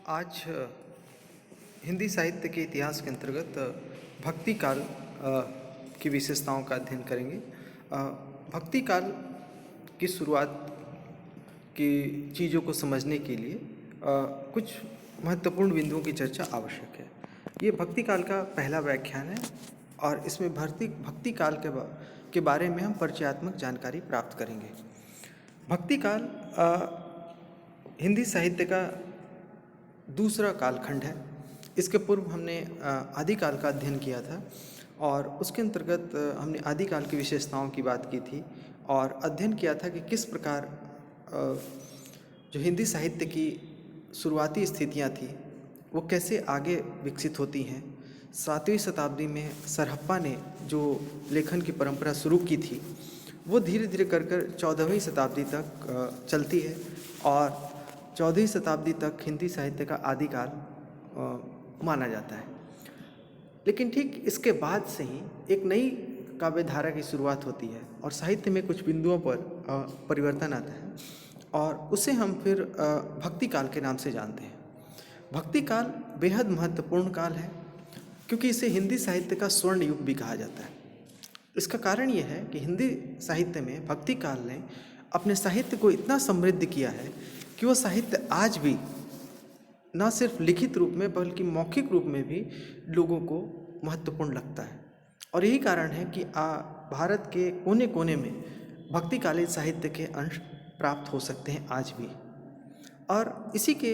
आज हिंदी साहित्य के इतिहास के अंतर्गत भक्ति काल की विशेषताओं का अध्ययन करेंगे। भक्ति काल की शुरुआत की चीज़ों को समझने के लिए कुछ महत्वपूर्ण बिंदुओं की चर्चा आवश्यक है। ये भक्ति काल का पहला व्याख्यान है और इसमें भक्ति काल के बारे में हम परिचयात्मक जानकारी प्राप्त करेंगे। भक्ति काल हिंदी साहित्य का दूसरा कालखंड है। इसके पूर्व हमने आदिकाल का अध्ययन किया था और उसके अंतर्गत हमने आदिकाल की विशेषताओं की बात की थी और अध्ययन किया था कि किस प्रकार जो हिंदी साहित्य की शुरुआती स्थितियां थी वो कैसे आगे विकसित होती हैं। 7वीं शताब्दी में सरहप्पा ने जो लेखन की परंपरा शुरू की थी वो धीरे धीरे कर 14वीं शताब्दी तक चलती है और 14वीं शताब्दी तक हिंदी साहित्य का आदिकाल माना जाता है। लेकिन ठीक इसके बाद से ही एक नई काव्य धारा की शुरुआत होती है और साहित्य में कुछ बिंदुओं पर परिवर्तन आता है और उसे हम फिर भक्ति काल के नाम से जानते हैं। भक्ति काल बेहद महत्वपूर्ण काल है क्योंकि इसे हिंदी साहित्य का स्वर्ण युग भी कहा जाता है। इसका कारण यह है कि हिंदी साहित्य में भक्ति काल ने अपने साहित्य को इतना समृद्ध किया है कि वो साहित्य आज भी न सिर्फ लिखित रूप में बल्कि मौखिक रूप में भी लोगों को महत्वपूर्ण लगता है। और यही कारण है कि भारत के कोने कोने में भक्तिकालीन साहित्य के अंश प्राप्त हो सकते हैं आज भी। और इसी के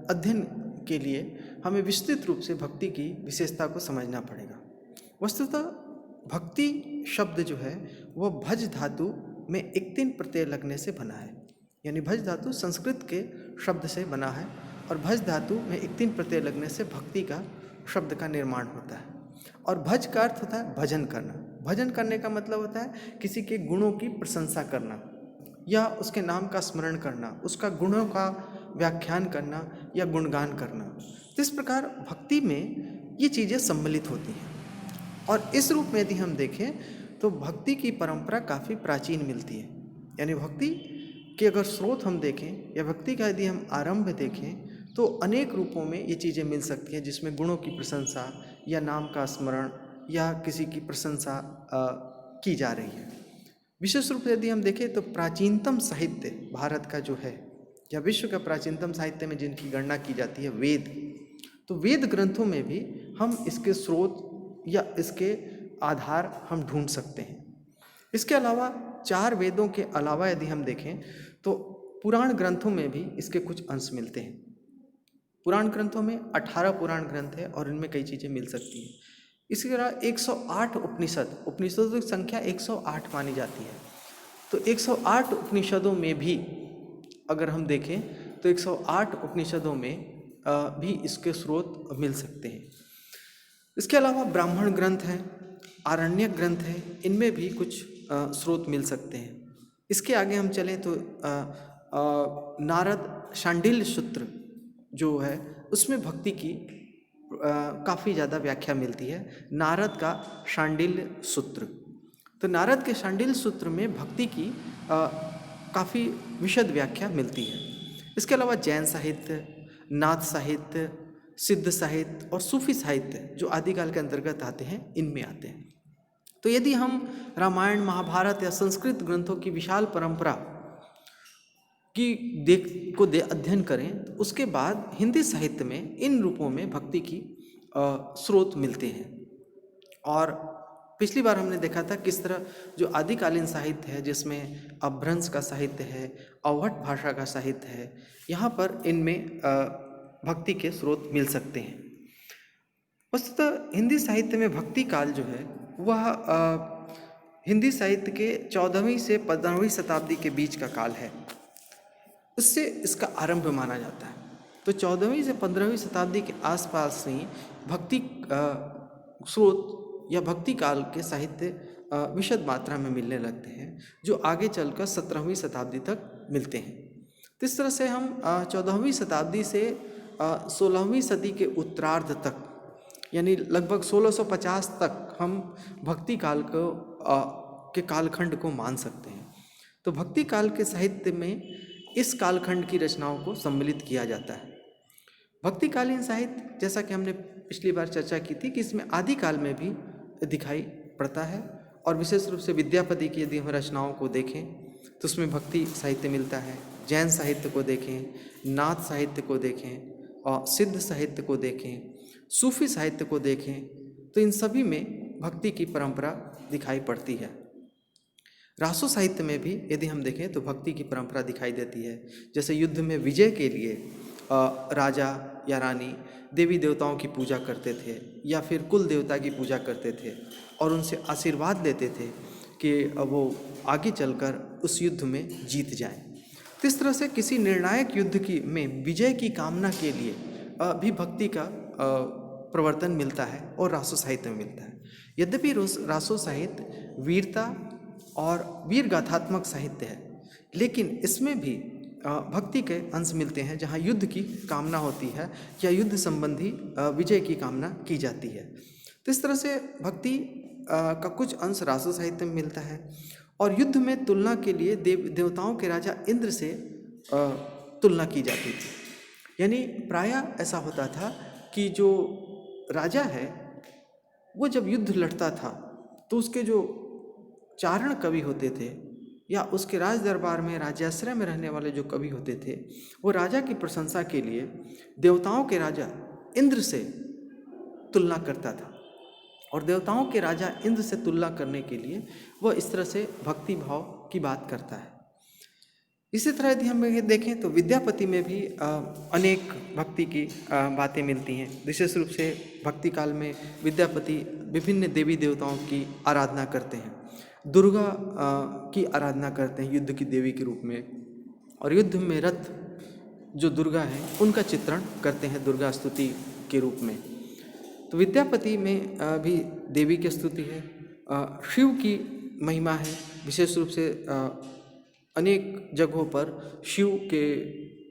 अध्ययन के लिए हमें विस्तृत रूप से भक्ति की विशेषता को समझना पड़ेगा। वस्तुतः भक्ति शब्द जो है वह भज धातु में इक्तिन प्रत्यय लगने से बना है। यानी भज धातु संस्कृत के शब्द से बना है और भज धातु में इक्तिन प्रत्यय लगने से भक्ति का शब्द का निर्माण होता है। और भज का अर्थ होता है भजन करना। भजन करने का मतलब होता है किसी के गुणों की प्रशंसा करना या उसके नाम का स्मरण करना, उसका गुणों का व्याख्यान करना या गुणगान करना। तो इस प्रकार भक्ति में ये चीज़ें सम्मिलित होती हैं। और इस रूप में यदि हम देखें तो भक्ति की परंपरा काफ़ी प्राचीन मिलती है। यानी भक्ति के अगर स्रोत हम देखें या भक्ति का यदि हम आरंभ देखें तो अनेक रूपों में ये चीज़ें मिल सकती हैं, जिसमें गुणों की प्रशंसा या नाम का स्मरण या किसी की प्रशंसा की जा रही है। विशेष रूप से यदि हम देखें तो प्राचीनतम साहित्य भारत का जो है या विश्व का प्राचीनतम साहित्य में जिनकी गणना की जाती है वेद, तो वेद ग्रंथों में भी हम इसके स्रोत या इसके आधार हम ढूंढ सकते हैं। इसके अलावा 4 वेदों के अलावा यदि हम देखें तो पुराण ग्रंथों में भी इसके कुछ अंश मिलते हैं। पुराण ग्रंथों में 18 पुराण ग्रंथ है और इनमें कई चीज़ें मिल सकती हैं। इसी तरह 108 उपनिषदों की संख्या 108 मानी जाती है। तो 108 उपनिषदों में भी अगर हम देखें तो 108 उपनिषदों में भी इसके स्रोत मिल सकते हैं। इसके अलावा ब्राह्मण ग्रंथ हैं, आरण्यक ग्रंथ हैं, इनमें भी कुछ स्रोत मिल सकते हैं। इसके आगे हम चलें तो नारद शांडिल्य सूत्र जो है उसमें भक्ति की काफ़ी ज़्यादा व्याख्या मिलती है। नारद का शांडिल्य सूत्र, तो नारद के शांडिल्य सूत्र में भक्ति की काफ़ी विशद व्याख्या मिलती है। इसके अलावा जैन साहित्य, नाथ साहित्य, सिद्ध साहित्य और सूफी साहित्य जो आदिकाल के अंतर्गत आते हैं इनमें आते हैं। तो यदि हम रामायण, महाभारत या संस्कृत ग्रंथों की विशाल परंपरा की अध्ययन करें तो उसके बाद हिंदी साहित्य में इन रूपों में भक्ति की स्रोत मिलते हैं। और पिछली बार हमने देखा था किस तरह जो आदिकालीन साहित्य है जिसमें अपभ्रंश का साहित्य है, अवहट भाषा का साहित्य है, यहाँ पर इनमें भक्ति के स्रोत मिल सकते हैं। वस्तुतः हिंदी साहित्य में भक्ति काल जो है वह हिंदी साहित्य के 14वीं से 15वीं शताब्दी के बीच का काल है। उससे इसका आरंभ माना जाता है। तो 14वीं से 15वीं शताब्दी के आसपास ही भक्ति स्रोत या भक्ति काल के साहित्य विशद मात्रा में मिलने लगते हैं जो आगे चलकर 17वीं शताब्दी तक मिलते हैं। तो इस तरह से हम 14वीं शताब्दी से 16वीं सदी के उत्तरार्ध तक यानी लगभग 1650 तक हम भक्ति काल के कालखंड को मान सकते हैं। तो भक्ति काल के साहित्य में इस कालखंड की रचनाओं को सम्मिलित किया जाता है। भक्तिकालीन साहित्य, जैसा कि हमने पिछली बार चर्चा की थी, कि इसमें आदिकाल में भी दिखाई पड़ता है। और विशेष रूप से विद्यापति की यदि हम रचनाओं को देखें तो उसमें भक्ति साहित्य मिलता है। जैन साहित्य को देखें, नाथ साहित्य को देखें और सिद्ध साहित्य को देखें, सूफी साहित्य को देखें, तो इन सभी में भक्ति की परंपरा दिखाई पड़ती है। रासो साहित्य में भी यदि हम देखें तो भक्ति की परंपरा दिखाई देती है। जैसे युद्ध में विजय के लिए राजा या रानी देवी देवताओं की पूजा करते थे या फिर कुल देवता की पूजा करते थे और उनसे आशीर्वाद लेते थे कि वो आगे चलकर उस युद्ध में जीत जाएं। तो इस तरह से किसी निर्णायक युद्ध की में विजय की कामना के लिए भी भक्ति का प्रवर्तन मिलता है और रासो साहित्य में मिलता है। यद्यपि रासो साहित्य वीरता और वीर गाथात्मक साहित्य है, लेकिन इसमें भी भक्ति के अंश मिलते हैं, जहाँ युद्ध की कामना होती है या युद्ध संबंधी विजय की कामना की जाती है। तो इस तरह से भक्ति का कुछ अंश रासो साहित्य में मिलता है। और युद्ध में तुलना के लिए देवताओं के राजा इंद्र से तुलना की जाती थी। यानी प्रायः ऐसा होता था कि जो राजा है वो जब युद्ध लड़ता था तो उसके जो चारण कवि होते थे या उसके राज दरबार में राज्याश्रय में रहने वाले जो कवि होते थे, वो राजा की प्रशंसा के लिए देवताओं के राजा इंद्र से तुलना करता था। और देवताओं के राजा इंद्र से तुलना करने के लिए वह इस तरह से भक्ति भाव की बात करता है। इसी तरह यदि हम ये देखें तो विद्यापति में भी अनेक भक्ति की बातें मिलती हैं। विशेष रूप से भक्ति काल में विद्यापति विभिन्न देवी देवताओं की आराधना करते हैं। दुर्गा की आराधना करते हैं युद्ध की देवी के रूप में, और युद्ध में रथ जो दुर्गा हैं उनका चित्रण करते हैं दुर्गा स्तुति के रूप में। तो विद्यापति में भी देवी की स्तुति है, शिव की महिमा है। विशेष रूप से अनेक जगहों पर शिव के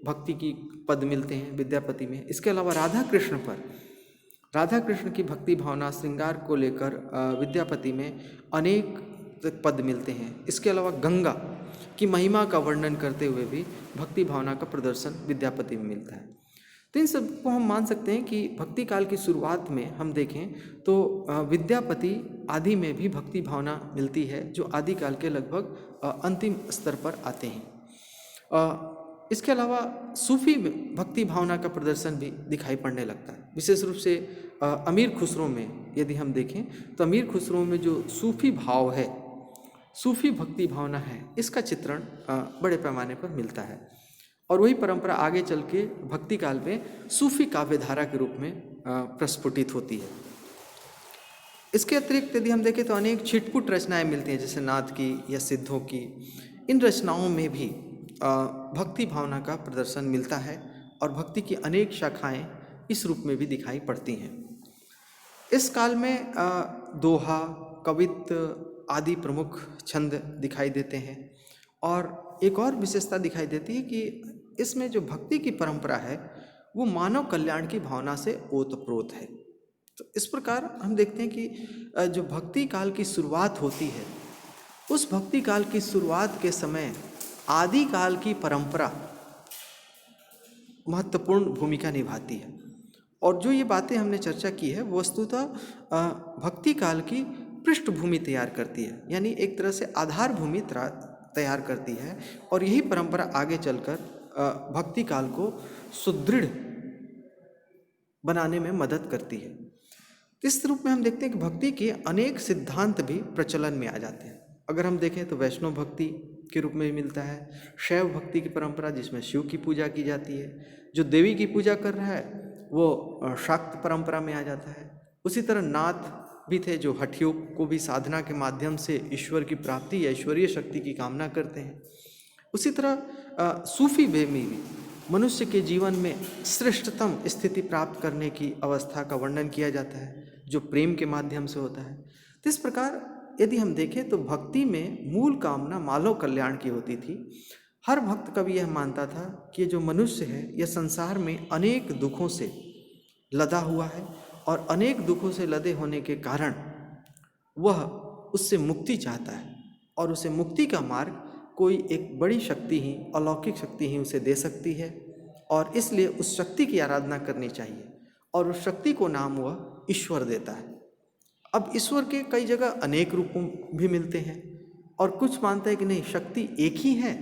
भक्ति की पद मिलते हैं विद्यापति में। इसके अलावा राधा कृष्ण की भक्ति भावना श्रृंगार को लेकर विद्यापति में अनेक पद मिलते हैं। इसके अलावा गंगा की महिमा का वर्णन करते हुए भी भक्ति भावना का प्रदर्शन विद्यापति में मिलता है। तो इन सबको हम मान सकते हैं कि भक्ति काल की शुरुआत में हम देखें तो विद्यापति आदि में भी भक्ति भावना मिलती है, जो आदिकाल के लगभग अंतिम स्तर पर आते हैं। इसके अलावा सूफी में भक्ति भावना का प्रदर्शन भी दिखाई पड़ने लगता है। विशेष रूप से अमीर खुसरो में यदि हम देखें तो अमीर खुसरो में जो सूफी भाव है, सूफी भक्ति भावना है, इसका चित्रण बड़े पैमाने पर मिलता है। और वही परंपरा आगे चल के भक्ति काल में सूफी काव्यधारा के रूप में प्रस्फुटित होती है। इसके अतिरिक्त यदि हम देखें तो अनेक छिटपुट रचनाएं मिलती हैं, जैसे नाथ की या सिद्धों की। इन रचनाओं में भी भक्ति भावना का प्रदर्शन मिलता है और भक्ति की अनेक शाखाएं इस रूप में भी दिखाई पड़ती हैं। इस काल में दोहा, कवित्त आदि प्रमुख छंद दिखाई देते हैं। और एक और विशेषता दिखाई देती है कि इसमें जो भक्ति की परंपरा है वो मानव कल्याण की भावना से ओतप्रोत है। तो इस प्रकार हम देखते हैं कि जो भक्ति काल की शुरुआत होती है, उस भक्ति काल की शुरुआत के समय आदि काल की परंपरा महत्वपूर्ण भूमिका निभाती है। और जो ये बातें हमने चर्चा की है वस्तुतः भक्ति काल की पृष्ठभूमि तैयार करती है, यानी एक तरह से आधार भूमि तैयार करती है। और यही परंपरा आगे चलकर भक्ति काल को सुदृढ़ बनाने में मदद करती है। इस रूप में हम देखते हैं कि भक्ति के अनेक सिद्धांत भी प्रचलन में आ जाते हैं। अगर हम देखें तो वैष्णव भक्ति के रूप में मिलता है, शैव भक्ति की परंपरा जिसमें शिव की पूजा की जाती है, जो देवी की पूजा कर रहा है वो शाक्त परंपरा में आ जाता है। उसी तरह नाथ भी थे जो हठियों को भी साधना के माध्यम से ईश्वर की प्राप्ति या ईश्वरीय शक्ति की कामना करते हैं। उसी तरह सूफी वे में भी मनुष्य के जीवन में श्रेष्ठतम स्थिति प्राप्त करने की अवस्था का वर्णन किया जाता है, जो प्रेम के माध्यम से होता है। तो इस प्रकार यदि हम देखें तो भक्ति में मूल कामना मानव कल्याण की होती थी। हर भक्त कवि यह मानता था कि जो मनुष्य है यह संसार में अनेक दुखों से लदा हुआ है और अनेक दुखों से लदे होने के कारण वह उससे मुक्ति चाहता है, और उसे मुक्ति का मार्ग कोई एक बड़ी शक्ति ही, अलौकिक शक्ति ही उसे दे सकती है। और इसलिए उस शक्ति की आराधना करनी चाहिए और उस शक्ति को नाम वह ईश्वर देता है। अब ईश्वर के कई जगह अनेक रूपों भी मिलते हैं और कुछ मानते हैं कि नहीं, शक्ति एक ही है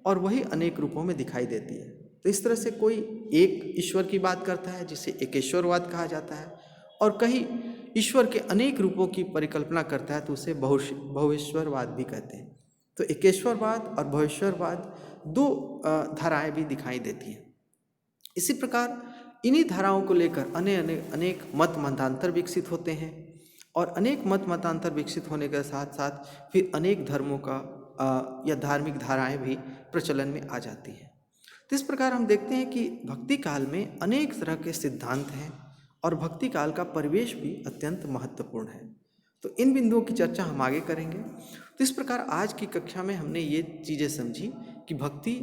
और वही अनेक रूपों में दिखाई देती है। तो इस तरह से कोई एक ईश्वर की बात करता है जिसे एकेश्वरवाद कहा जाता है, और कहीं ईश्वर के अनेक रूपों की परिकल्पना करता है तो उसे बहुईश्वरवाद भी कहते हैं। तो एकेश्वरवाद और बहुईश्वरवाद दो धाराएं भी दिखाई देती हैं। इसी प्रकार इन्हीं धाराओं को लेकर अनेक मत मतांतर विकसित होते हैं और अनेक मत मतांतर विकसित होने के साथ साथ फिर अनेक धर्मों का या धार्मिक धाराएं भी प्रचलन में आ जाती हैं। तो इस प्रकार हम देखते हैं कि भक्ति काल में अनेक तरह के सिद्धांत हैं और भक्ति काल का परिवेश भी अत्यंत महत्वपूर्ण है। तो इन बिंदुओं की चर्चा हम आगे करेंगे। तो इस प्रकार आज की कक्षा में हमने ये चीज़ें समझी कि भक्ति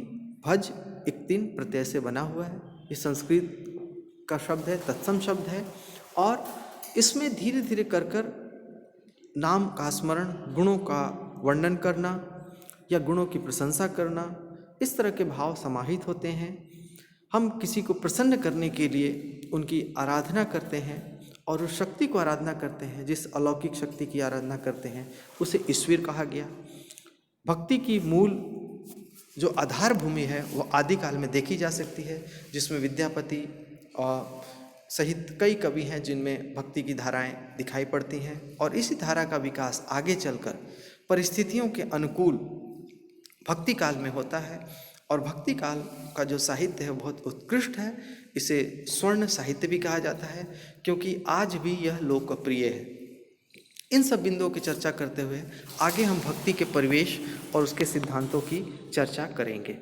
भज एक तीन प्रत्यय से बना हुआ है। ये संस्कृत का शब्द है, तत्सम शब्द है, और इसमें धीरे धीरे कर नाम का स्मरण, गुणों का वर्णन करना या गुणों की प्रशंसा करना, इस तरह के भाव समाहित होते हैं। हम किसी को प्रसन्न करने के लिए उनकी आराधना करते हैं और उस शक्ति को आराधना करते हैं। जिस अलौकिक शक्ति की आराधना करते हैं उसे ईश्वर कहा गया। भक्ति की मूल जो आधार भूमि है वो आदिकाल में देखी जा सकती है, जिसमें विद्यापति सहित कई कवि हैं जिनमें भक्ति की धाराएं दिखाई पड़ती हैं, और इसी धारा का विकास आगे चलकर परिस्थितियों के अनुकूल भक्ति काल में होता है। और भक्ति काल का जो साहित्य है बहुत उत्कृष्ट है। इसे स्वर्ण साहित्य भी कहा जाता है क्योंकि आज भी यह लोकप्रिय है। इन सब बिंदुओं की चर्चा करते हुए आगे हम भक्ति के परिवेश और उसके सिद्धांतों की चर्चा करेंगे।